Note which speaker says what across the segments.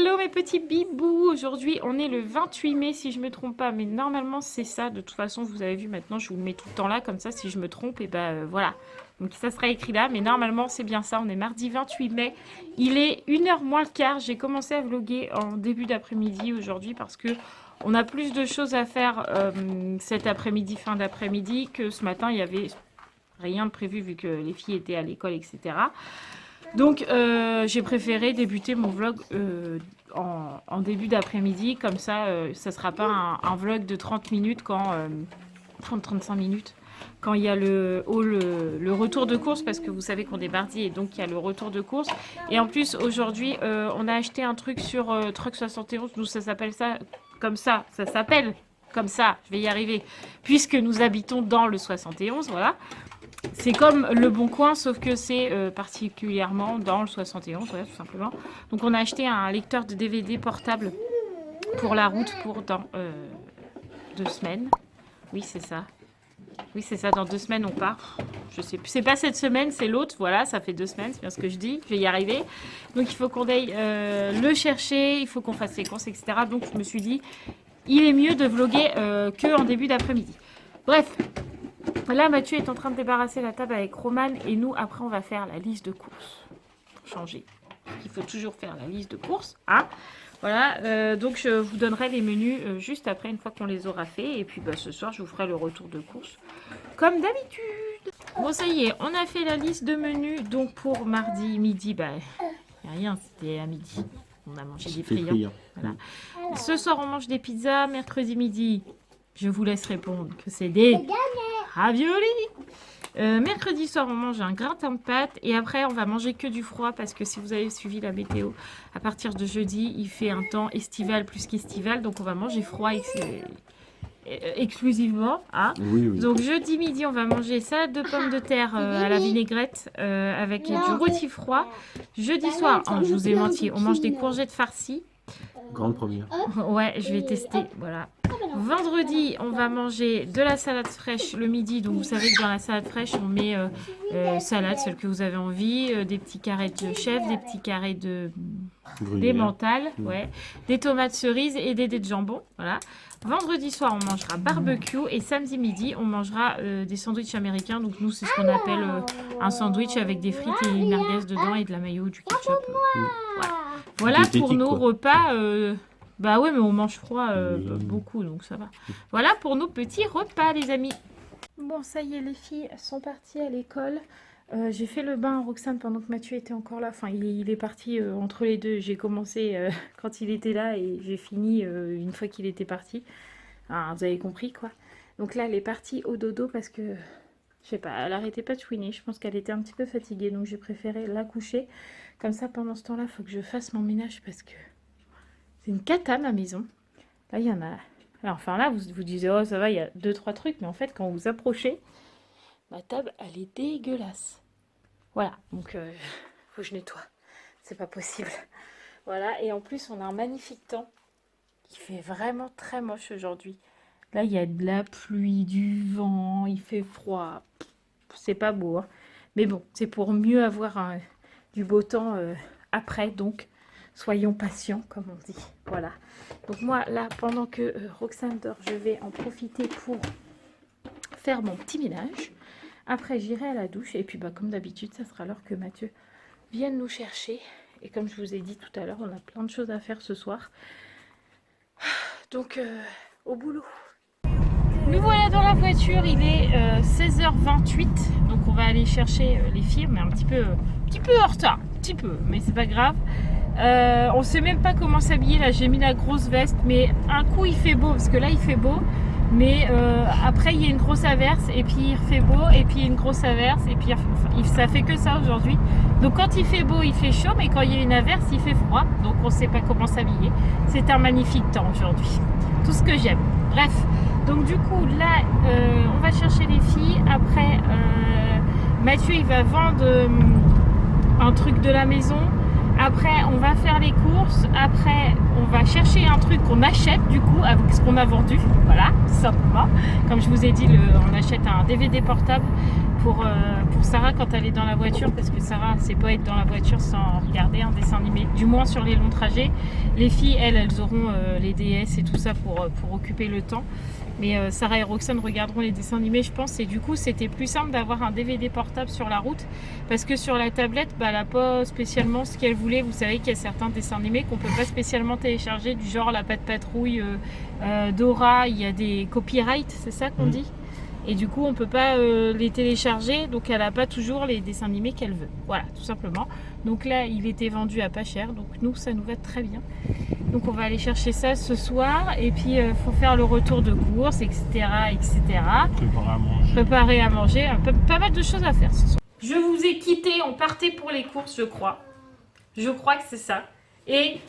Speaker 1: Hello mes petits bibous, aujourd'hui on est le 28 mai si je me trompe pas, mais normalement c'est ça, de toute façon vous avez vu maintenant je vous le mets tout le temps là, comme ça si je me trompe, et voilà. Donc ça sera écrit là, mais normalement c'est bien ça, on est mardi 28 mai, il est 1h moins le quart, j'ai commencé à vlogger en début d'après-midi aujourd'hui parce que on a plus de choses à faire cet après-midi, fin d'après-midi, que ce matin il y avait rien de prévu vu que les filles étaient à l'école, etc. Donc j'ai préféré débuter mon vlog en début d'après-midi, comme ça ça sera pas un vlog de 30 minutes quand 30-35 minutes quand il y a le retour de course, parce que vous savez qu'on est mardi et donc il y a le retour de course. Et en plus aujourd'hui on a acheté un truc sur Truck 71, nous ça s'appelle ça comme ça s'appelle comme ça, je vais y arriver, puisque nous habitons dans le 71, voilà. C'est comme le Bon Coin, sauf que c'est particulièrement dans le 71, ouais, tout simplement. Donc on a acheté un lecteur de DVD portable pour la route pour dans 2 semaines. Oui, c'est ça. Oui, c'est ça, dans 2 semaines on part. Je sais plus, c'est pas cette semaine, c'est l'autre, voilà, ça fait 2 semaines, c'est bien ce que je dis, je vais y arriver. Donc il faut qu'on aille le chercher, il faut qu'on fasse les courses, etc. Donc je me suis dit, il est mieux de vlogger qu'en début d'après-midi. Bref. Là, Mathieu est en train de débarrasser la table avec Roman et nous, après, on va faire la liste de courses. Pour changer. Il faut toujours faire la liste de courses. Hein, voilà, donc je vous donnerai les menus juste après, une fois qu'on les aura fait. Et puis ce soir, je vous ferai le retour de courses comme d'habitude. Bon, ça y est, on a fait la liste de menus. Donc pour mardi midi, il n'y a rien, c'était à midi. On a mangé des friands. Voilà. Ce soir, on mange des pizzas. Mercredi midi, je vous laisse répondre que c'est des ravioli. Mercredi soir, on mange un gratin de pâtes. Et après, on va manger que du froid. Parce que si vous avez suivi la météo, à partir de jeudi, il fait un temps estival plus qu'estival. Donc, on va manger froid exclusivement. Hein.
Speaker 2: Oui.
Speaker 1: Donc, jeudi midi, on va manger salade de pommes de terre à la vinaigrette avec du rôti froid. Jeudi soir, je vous ai menti, on mange des courgettes farcies.
Speaker 2: Grande première.
Speaker 1: Ouais, je vais tester. Voilà. Vendredi, on va manger de la salade fraîche le midi. Donc, vous savez que dans la salade fraîche, on met salade, celle que vous avez envie, des petits carrés de chèvre, des petits carrés de d'emmental, ouais, des tomates cerises et des dés de jambon. Voilà. Vendredi soir, on mangera barbecue et samedi midi, on mangera des sandwichs américains. Donc, nous, c'est ce qu'on appelle un sandwich avec des frites et une merguez dedans et de la mayo, du ketchup. Voilà pour nos repas. Bah ouais, mais on mange froid beaucoup, donc ça va. Voilà pour nos petits repas, les amis. Bon, ça y est, les filles sont parties à l'école. J'ai fait le bain à Roxane pendant que Mathieu était encore là. Enfin, il est parti entre les deux. J'ai commencé quand il était là et j'ai fini une fois qu'il était parti. Ah, vous avez compris, quoi. Donc là, elle est partie au dodo parce que, je sais pas, elle arrêtait pas de chouiner. Je pense qu'elle était un petit peu fatiguée, donc j'ai préféré la coucher. Comme ça, pendant ce temps-là, il faut que je fasse mon ménage parce que c'est une cata, ma maison. Là, il y en a... Alors, enfin, là, vous disiez, oh, ça va, il y a 2-3 trucs. Mais en fait, quand vous approchez, ma table, elle est dégueulasse. Voilà, donc, faut que je nettoie. C'est pas possible. Voilà, et en plus, on a un magnifique temps. Il fait vraiment très moche aujourd'hui. Là, il y a de la pluie, du vent, il fait froid. C'est pas beau, hein. Mais bon, c'est pour mieux avoir du beau temps après, donc soyons patients, comme on dit. Voilà. Donc moi, là, pendant que Roxane dort, je vais en profiter pour faire mon petit ménage. Après, j'irai à la douche. Et puis, comme d'habitude, ça sera l'heure que Mathieu vienne nous chercher. Et comme je vous ai dit tout à l'heure, on a plein de choses à faire ce soir. Donc, au boulot. Nous voilà dans la voiture, il est 16h28. Donc, on va aller chercher les filles. On est un petit peu en retard. Un petit peu, mais c'est pas grave. On sait même pas comment s'habiller. Là, j'ai mis la grosse veste. Mais un coup, il fait beau. Parce que là, il fait beau. Mais après, il y a une grosse averse, et puis il fait beau, et puis une grosse averse, et puis ça fait que ça aujourd'hui. Donc quand il fait beau, il fait chaud, mais quand il y a une averse, il fait froid. Donc on ne sait pas comment s'habiller. C'est un magnifique temps aujourd'hui. Tout ce que j'aime. Bref, donc du coup, là, on va chercher les filles. Après, Mathieu, il va vendre un truc de la maison. Après, on va faire les courses. Après, on va chercher un truc qu'on achète du coup avec ce qu'on a vendu. Voilà, tout simplement. Comme je vous ai dit, on achète un DVD portable pour Sarah quand elle est dans la voiture, parce que Sarah ne sait pas être dans la voiture sans regarder un dessin animé, du moins sur les longs trajets. Les filles, elles auront les DS et tout ça pour occuper le temps. Mais Sarah et Roxane regarderont les dessins animés, je pense. Et du coup, c'était plus simple d'avoir un DVD portable sur la route. Parce que sur la tablette, bah, elle n'a pas spécialement ce qu'elle voulait. Vous savez qu'il y a certains dessins animés qu'on ne peut pas spécialement télécharger, du genre La Patte Patrouille, Dora. Il y a des copyrights, c'est ça qu'on dit? Et du coup, on ne peut pas les télécharger. Donc, elle n'a pas toujours les dessins animés qu'elle veut. Voilà, tout simplement. Donc là, il était vendu à pas cher. Donc nous, ça nous va très bien. Donc on va aller chercher ça ce soir. Et puis, il faut faire le retour de course, etc. etc.
Speaker 2: Préparer à manger.
Speaker 1: Préparer à manger. Pas mal de choses à faire ce soir. Je vous ai quitté. On partait pour les courses, je crois. Je crois que c'est ça. Et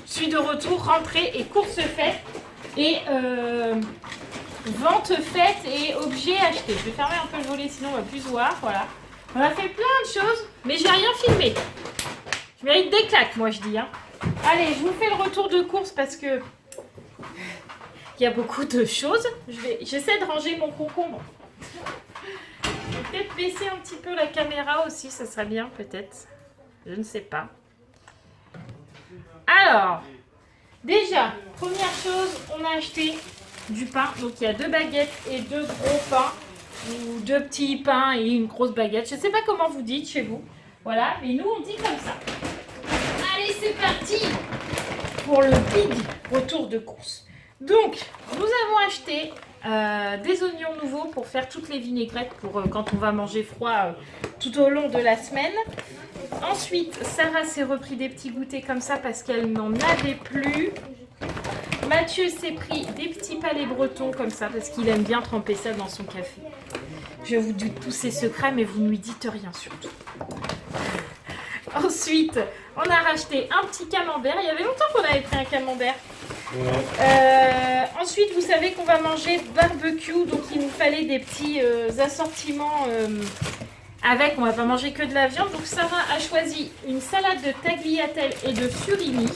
Speaker 1: je suis de retour, rentrée et courses faites. Et vente faite et objets achetés. Je vais fermer un peu le volet, sinon on va plus voir. Voilà. On a fait plein de choses, mais j'ai rien filmé. Je mérite des claques, moi je dis. Hein. Allez, je vous fais le retour de course parce que il y a beaucoup de choses. J'essaie de ranger mon concombre. Je vais peut-être baisser un petit peu la caméra aussi, ça serait bien peut-être. Je ne sais pas. Alors, déjà, première chose, on a acheté du pain. Donc il y a 2 baguettes et 2 gros pains. Ou 2 petits pains et une grosse baguette. Je ne sais pas comment vous dites chez vous. Voilà, mais nous on dit comme ça. Allez, c'est parti pour le big retour de course. Donc, nous avons acheté des oignons nouveaux pour faire toutes les vinaigrettes pour quand on va manger froid tout au long de la semaine. Ensuite, Sarah s'est repris des petits goûters comme ça parce qu'elle n'en avait plus. Mathieu s'est pris des petits palais bretons comme ça parce qu'il aime bien tremper ça dans son café. Je vous dis tous ses secrets, mais vous ne lui dites rien surtout. Ensuite, on a racheté un petit camembert. Il y avait longtemps qu'on avait pris un camembert. Ensuite, vous savez qu'on va manger barbecue, donc il nous fallait des petits assortiments avec. On va pas manger que de la viande. Donc Sarah a choisi une salade de tagliatelle et de surimi.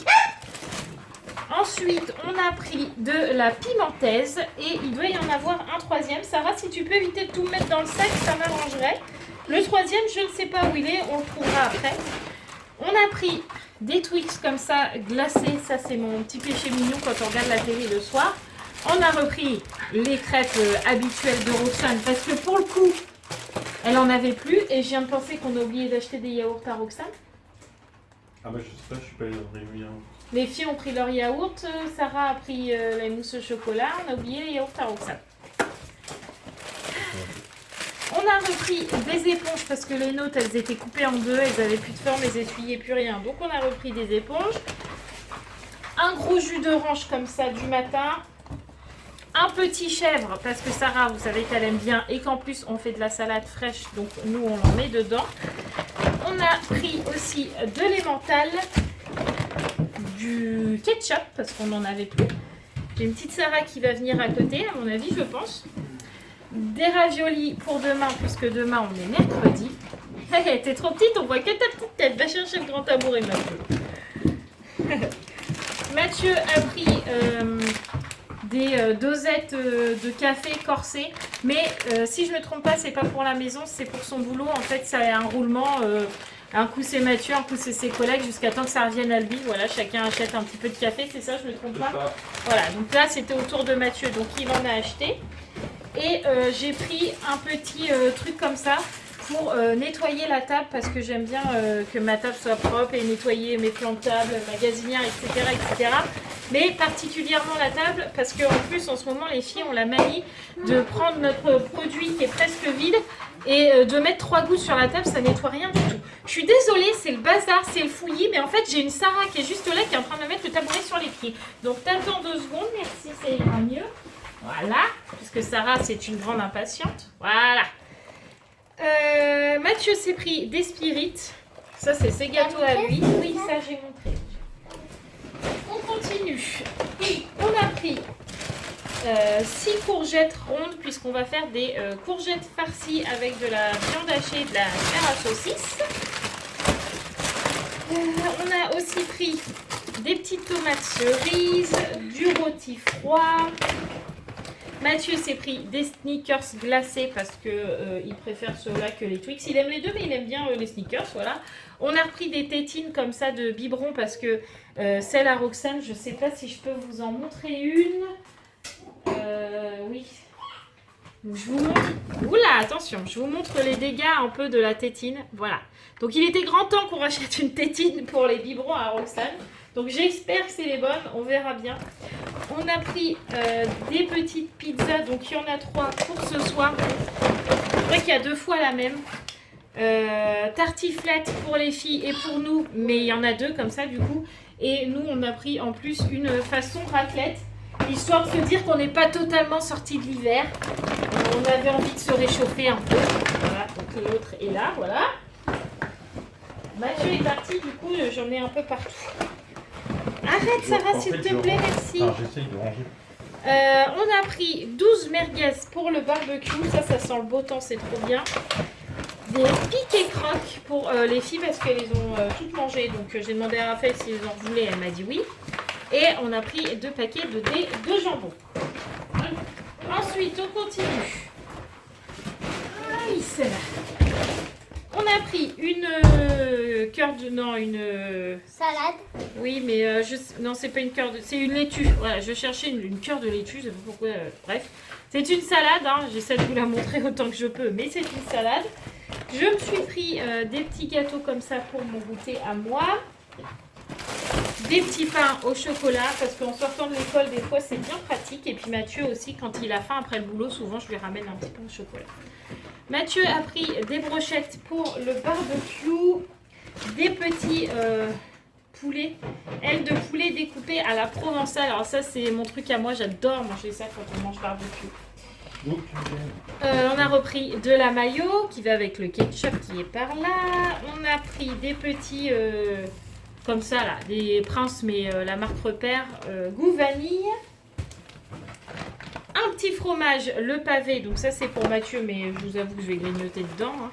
Speaker 1: Ensuite, on a pris de la pimentèse et il doit y en avoir un troisième. Sarah, si tu peux éviter de tout mettre dans le sac, ça m'arrangerait. Le troisième, je ne sais pas où il est, on le trouvera après. On a pris des Twix comme ça, glacés. Ça, c'est mon petit péché mignon quand on regarde la télé le soir. On a repris les crêpes habituelles de Roxane parce que pour le coup, elle en avait plus. Et je viens de penser qu'on a oublié d'acheter des yaourts à Roxane.
Speaker 2: Ah bah je sais pas, je suis pas allé dans les yaourts.
Speaker 1: Les filles ont pris leur yaourt, Sarah a pris la mousse au chocolat, on a oublié les yaourts à Roxane. On a repris des éponges parce que les nôtres elles étaient coupées en deux, elles avaient plus de forme, elles essuyaient plus rien. Donc on a repris des éponges. Un gros jus d'orange comme ça du matin. Un petit chèvre parce que Sarah, vous savez qu'elle aime bien et qu'en plus on fait de la salade fraîche, donc nous on en met dedans. On a pris aussi de l'emmental, du ketchup parce qu'on n'en avait plus. J'ai une petite Sarah qui va venir à côté, à mon avis, je pense. Des raviolis pour demain, puisque demain on est mercredi. Hey, t'es trop petite, on voit que ta petite tête. Va chercher le grand tabouret, Mathieu. Mathieu a pris des dosettes de café corsé. Mais si je ne me trompe pas, c'est pas pour la maison, c'est pour son boulot. En fait, ça a un roulement. Un coup c'est Mathieu, un coup c'est ses collègues, jusqu'à temps que ça revienne à lui. Voilà, chacun achète un petit peu de café, c'est ça, je ne me trompe pas. Voilà, donc là c'était au tour de Mathieu, donc il en a acheté. Et j'ai pris un petit truc comme ça pour nettoyer la table parce que j'aime bien que ma table soit propre et nettoyer mes plans de table, magasinière, etc., etc. Mais particulièrement la table parce qu'en plus en ce moment les filles ont la manie de prendre notre produit qui est presque vide et de mettre 3 gouttes sur la table, ça nettoie rien du tout. Je suis désolée, c'est le bazar, c'est le fouillis, mais en fait j'ai une Sarah qui est juste là qui est en train de mettre le tabouret sur les pieds. Donc t'attends 2 secondes, merci, ça ira mieux. Voilà, puisque Sarah c'est une grande impatiente. Voilà. Mathieu s'est pris des spirites. Ça c'est ses gâteaux à lui. Oui, ça j'ai montré. On continue. Et on a pris 6 courgettes rondes puisqu'on va faire des courgettes farcies avec de la viande hachée et de la chair à saucisse. On a aussi pris des petites tomates cerises, du rôti froid. Mathieu s'est pris des sneakers glacés parce que il préfère ceux-là que les Twix. Il aime les deux, mais il aime bien les sneakers, voilà. On a repris des tétines comme ça de biberon parce que celle à Roxane, je sais pas si je peux vous en montrer une. Oui. Je vous montre. Oula, attention, je vous montre les dégâts un peu de la tétine. Voilà. Donc il était grand temps qu'on rachète une tétine pour les biberons à Roxane. Donc j'espère que c'est les bonnes, on verra bien. On a pris des petites pizzas, donc il y en a 3 pour ce soir. C'est vrai qu'il y a 2 fois la même. Tartiflette pour les filles et pour nous, mais il y en a 2 comme ça du coup. Et nous on a pris en plus une façon raclette, histoire de se dire qu'on n'est pas totalement sorti de l'hiver. On avait envie de se réchauffer un peu. Voilà, donc l'autre est là, voilà. Mathieu est parti, du coup j'en ai un peu partout. Arrête Sarah s'il te plaît, merci.
Speaker 2: Ah, j'essaye de ranger.
Speaker 1: On a pris 12 merguez pour le barbecue, ça sent le beau temps, c'est trop bien. Des piques et crocs pour les filles parce qu'elles les ont toutes mangées. Donc j'ai demandé à Raphaël s'ils en voulaient, elle m'a dit oui. Et on a pris 2 paquets de dés de jambon. Ensuite on continue. Oui, c'est là. On a pris une
Speaker 3: Salade.
Speaker 1: Oui, mais non, c'est pas une cœur de... C'est une laitue. Voilà, je cherchais une cœur de laitue, je sais pas pourquoi. Bref, c'est une salade, hein. J'essaie de vous la montrer autant que je peux, mais c'est une salade. Je me suis pris des petits gâteaux comme ça pour mon goûter à moi. Des petits pains au chocolat, parce qu'en sortant de l'école, des fois, c'est bien pratique. Et puis Mathieu aussi, quand il a faim après le boulot, souvent, je lui ramène un petit pain au chocolat. Mathieu a pris des brochettes pour le barbecue, des petits poulets, ailes de poulet découpées à la provençale. Alors ça, c'est mon truc à moi, j'adore manger ça quand on mange barbecue. On a repris de la mayo qui va avec le ketchup qui est par là. On a pris des petits, comme ça là, des Princes, mais la marque Repère, goût vanille. Un petit fromage, le pavé, donc ça c'est pour Mathieu, mais je vous avoue que je vais grignoter dedans. Hein.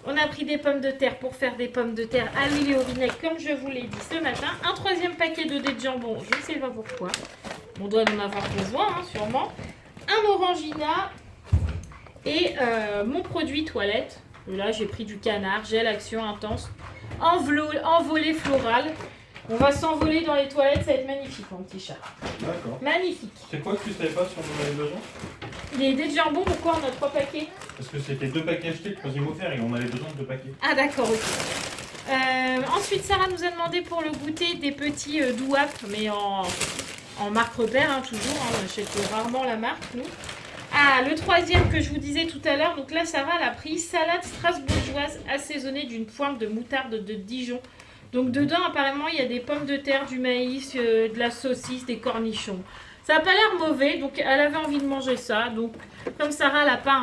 Speaker 1: On a pris des pommes de terre pour faire des pommes de terre à l'huile et au vinaigre, comme je vous l'ai dit ce matin. Un 3e paquet de dés de jambon, je ne sais pas pourquoi. On doit en avoir besoin, hein, sûrement. Un orangina et mon produit toilette. Et là, j'ai pris du canard, gel action intense, envolée florale. On va s'envoler dans les toilettes, ça va être magnifique, mon petit chat.
Speaker 2: D'accord.
Speaker 1: Magnifique.
Speaker 2: C'est quoi que tu savais pas si on en avait besoin?
Speaker 1: Les dés de jambon, pourquoi on a 3 paquets?
Speaker 2: Parce que c'était 2 paquets achetés, le 3e offert, et on avait besoin de 2 paquets.
Speaker 1: Ah d'accord, ok. Ensuite, Sarah nous a demandé pour le goûter des petits douap, mais en marque Repère, hein, toujours. Hein, on achète rarement la marque, nous. Ah, le 3e que je vous disais tout à l'heure, donc là, Sarah elle a pris salade strasbourgeoise assaisonnée d'une pointe de moutarde de Dijon. Donc dedans, apparemment, il y a des pommes de terre, du maïs, de la saucisse, des cornichons. Ça n'a pas l'air mauvais, donc elle avait envie de manger ça. Donc, comme Sarah n'a pas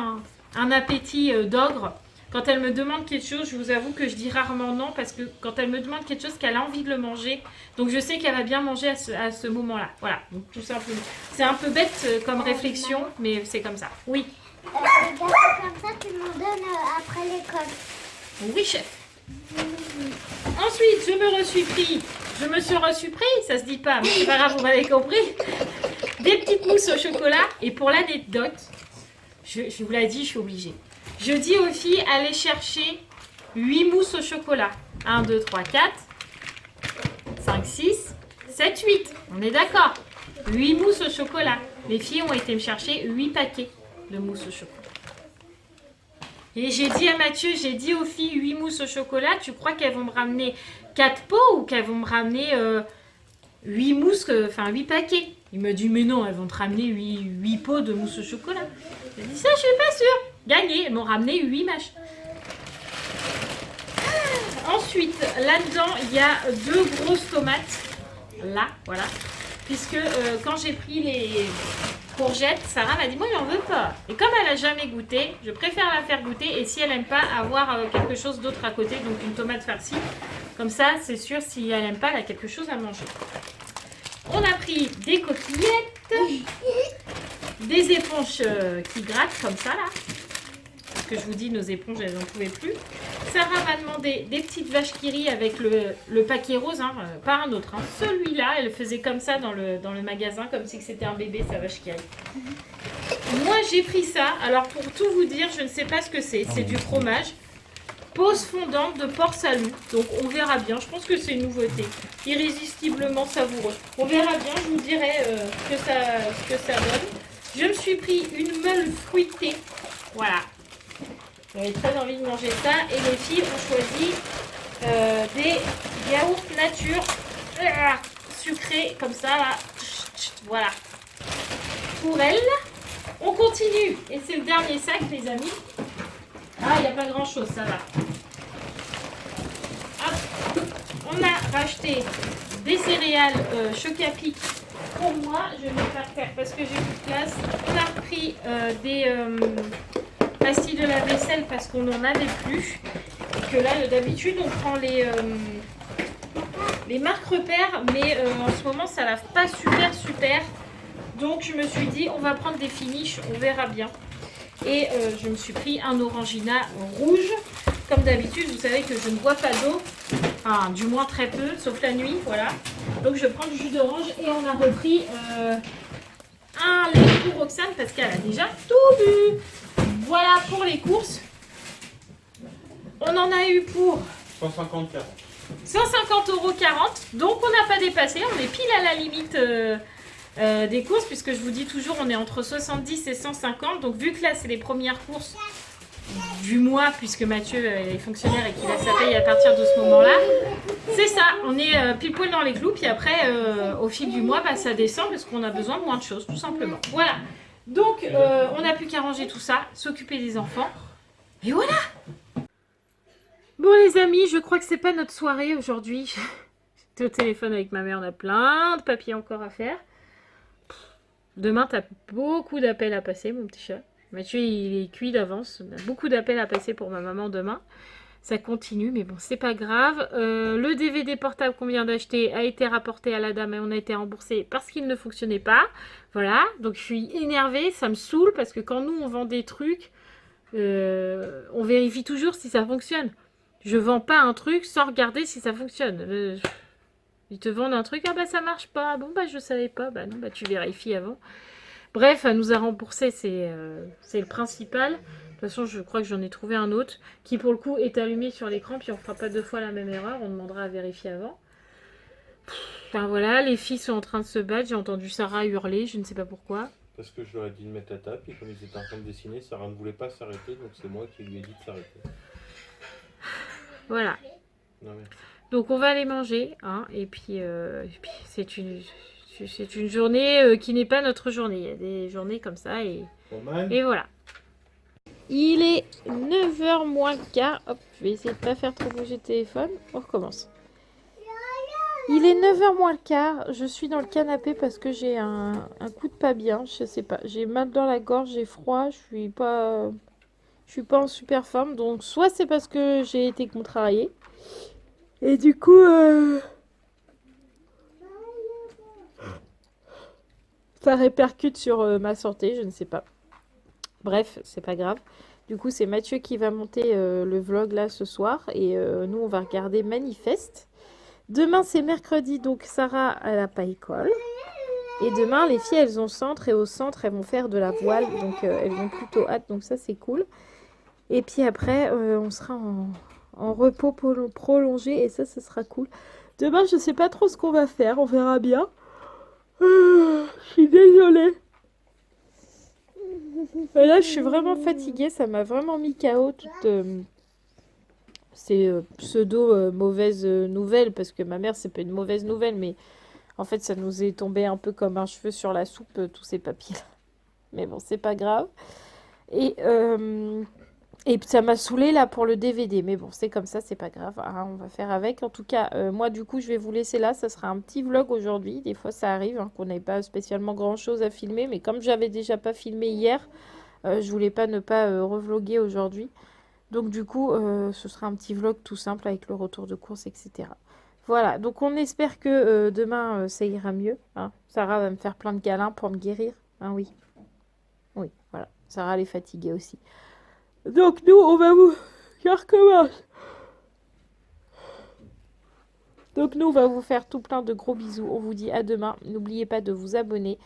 Speaker 1: un appétit d'ogre, quand elle me demande quelque chose, je vous avoue que je dis rarement non, parce que quand elle me demande quelque chose, qu'elle a envie de le manger, donc je sais qu'elle va bien manger à ce moment-là. Voilà, donc tout simplement. C'est un peu bête comme réflexion, mais c'est comme ça. Oui.
Speaker 3: Les gâteaux comme ça, tu m'en donnes après l'école.
Speaker 1: Oui, chef. Ensuite, je me suis reçu pris, ça se dit pas, mais c'est pas grave, vous m'avez compris. Des petites mousses au chocolat. Et pour l'anecdote, je vous l'ai dit, je suis obligée. Je dis aux filles, allez chercher 8 mousses au chocolat. 1, 2, 3, 4, 5, 6, 7, 8. On est d'accord. 8 mousses au chocolat. Les filles ont été me chercher 8 paquets de mousse au chocolat. Et j'ai dit à Mathieu, j'ai dit aux filles 8 mousses au chocolat, tu crois qu'elles vont me ramener 4 pots ou qu'elles vont me ramener 8 mousses, enfin 8 paquets? Il me dit, mais non, elles vont te ramener 8 pots de mousse au chocolat. J'ai dit, ça, je suis pas sûre. Gagné, elles m'ont ramené 8 mâches. Ensuite, là-dedans, il y a 2 grosses tomates. Là, voilà. Puisque quand j'ai pris les courgettes, Sarah m'a dit, moi, j'en veux pas. Et comme elle n'a jamais goûté, je préfère la faire goûter. Et si elle n'aime pas, avoir quelque chose d'autre à côté, donc une tomate farcie. Comme ça, c'est sûr, si elle n'aime pas, elle a quelque chose à manger. On a pris des coquillettes, des éponges qui grattent comme ça, là. Parce que je vous dis, nos éponges, elles n'en pouvaient plus. Sarah m'a demandé des petites vaches qui rient avec le paquet rose, hein, pas un autre. Hein. Celui-là, elle faisait comme ça dans le magasin, comme si c'était un bébé, sa vache qui rit. Moi, j'ai pris ça. Alors, pour tout vous dire, je ne sais pas ce que c'est. C'est du fromage. Pause fondante de porc salut. Donc, on verra bien. Je pense que c'est une nouveauté. Irrésistiblement savoureux. On verra bien. Je vous dirai ce que ça donne. Je me suis pris une meule fruitée. Voilà. J'avais très envie de manger ça. Et les filles ont choisi des yaourts nature sucrés comme ça. Là. Voilà. Pour elles. On continue. Et c'est le dernier sac, les amis. Ah, il n'y a pas grand chose, ça va. Hop. On a racheté des céréales Choc-à-Pic pour moi. Je vais me faire faire parce que j'ai plus de place. On a repris des pastilles de la vaisselle parce qu'on n'en avait plus. Et que là, d'habitude, on prend les marques repères. Mais en ce moment, ça lave pas super. Donc, je me suis dit, on va prendre des finishes. On verra bien. Et je me suis pris un Orangina rouge. Comme d'habitude, vous savez que je ne bois pas d'eau. Enfin, du moins très peu, sauf la nuit, voilà. Donc je prends du jus d'orange et on a repris un lait pour Roxane parce qu'elle a déjà tout bu. Voilà pour les courses. On en a eu pour
Speaker 2: 150
Speaker 1: 150,40 €. Donc on n'a pas dépassé, on est pile à la limite des courses puisque je vous dis toujours on est entre 70 et 150. Donc vu que là c'est les premières courses du mois puisque Mathieu est fonctionnaire et qu'il a sa paye à partir de ce moment là, c'est ça, on est pile poil dans les clous. Puis après au fil du mois ça descend parce qu'on a besoin de moins de choses tout simplement. Voilà, donc on n'a plus qu'à ranger tout ça, s'occuper des enfants et voilà. Bon les amis, je crois que c'est pas notre soirée aujourd'hui. J'étais au téléphone avec ma mère, on a plein de papiers encore à faire. Demain, t'as beaucoup d'appels à passer, mon petit chat. Mathieu, il est cuit d'avance. On a beaucoup d'appels à passer pour ma maman demain. Ça continue, mais bon, c'est pas grave. Le DVD portable qu'on vient d'acheter a été rapporté à la dame et on a été remboursé parce qu'il ne fonctionnait pas. Voilà, donc je suis énervée, ça me saoule parce que quand nous, on vend des trucs, on vérifie toujours si ça fonctionne. Je vends pas un truc sans regarder si ça fonctionne. Ils te vendent un truc, ah bah ça marche pas, bon bah je savais pas, bah non, bah tu vérifies avant. Bref, elle nous a remboursé, c'est le principal. De toute façon, je crois que j'en ai trouvé un autre qui pour le coup est allumé sur l'écran, puis on fera pas deux fois la même erreur, on demandera à vérifier avant. Enfin voilà, les filles sont en train de se battre, j'ai entendu Sarah hurler, je ne sais pas pourquoi.
Speaker 2: Parce que je leur ai dit de mettre la table, et comme ils étaient en train de dessiner, Sarah ne voulait pas s'arrêter, donc c'est moi qui lui ai dit de s'arrêter.
Speaker 1: Voilà.
Speaker 2: Non, mais...
Speaker 1: Donc on va aller manger, hein, et puis c'est une journée qui n'est pas notre journée. Il y a des journées comme ça et voilà. Il est 9h moins le quart. Hop, je vais essayer de ne pas faire trop bouger le téléphone. On recommence. Il est 9h moins le quart. Je suis dans le canapé parce que j'ai un coup de pas bien. Je sais pas. J'ai mal dans la gorge, j'ai froid. Je suis pas en super forme. Donc soit c'est parce que j'ai été contrariée. Et du coup, ça répercute sur ma santé, je ne sais pas. Bref, c'est pas grave. Du coup, c'est Mathieu qui va monter le vlog là ce soir. Et nous, on va regarder Manifeste. Demain, c'est mercredi, donc Sarah, elle n'a pas école. Et demain, les filles, elles ont centre. Et au centre, elles vont faire de la voile. Donc, elles vont plutôt hâte. Donc, ça, c'est cool. Et puis après, on sera en repos prolongé. Et ça sera cool. Demain, je sais pas trop ce qu'on va faire. On verra bien. Je suis désolée. Et là, je suis vraiment fatiguée. Ça m'a vraiment mis KO toutes ces pseudo mauvaises nouvelles. Parce que ma mère, c'est pas une mauvaise nouvelle. Mais en fait, ça nous est tombé un peu comme un cheveu sur la soupe, tous ces papiers-là. Mais bon, c'est pas grave. Et ça m'a saoulée là pour le DVD. Mais bon, c'est comme ça, c'est pas grave. Hein, on va faire avec. En tout cas, moi, du coup, je vais vous laisser là. Ça sera un petit vlog aujourd'hui. Des fois, ça arrive hein, qu'on n'ait pas spécialement grand-chose à filmer. Mais comme j'avais déjà pas filmé hier, je voulais pas ne pas revloguer aujourd'hui. Donc, du coup, ce sera un petit vlog tout simple avec le retour de course, etc. Voilà. Donc, on espère que demain, ça ira mieux. Hein. Sarah va me faire plein de câlins pour me guérir. Hein, oui. Oui, voilà. Sarah, elle est fatiguée aussi. Donc nous, on va vous... Je recommence. Donc nous, on va vous faire tout plein de gros bisous. On vous dit à demain. N'oubliez pas de vous abonner,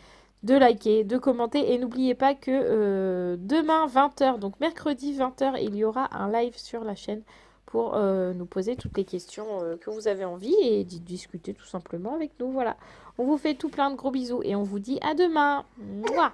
Speaker 1: de liker, de commenter. Et n'oubliez pas que demain 20h, donc mercredi 20h, il y aura un live sur la chaîne pour nous poser toutes les questions que vous avez envie et discuter tout simplement avec nous. Voilà. On vous fait tout plein de gros bisous et on vous dit à demain. Mouah.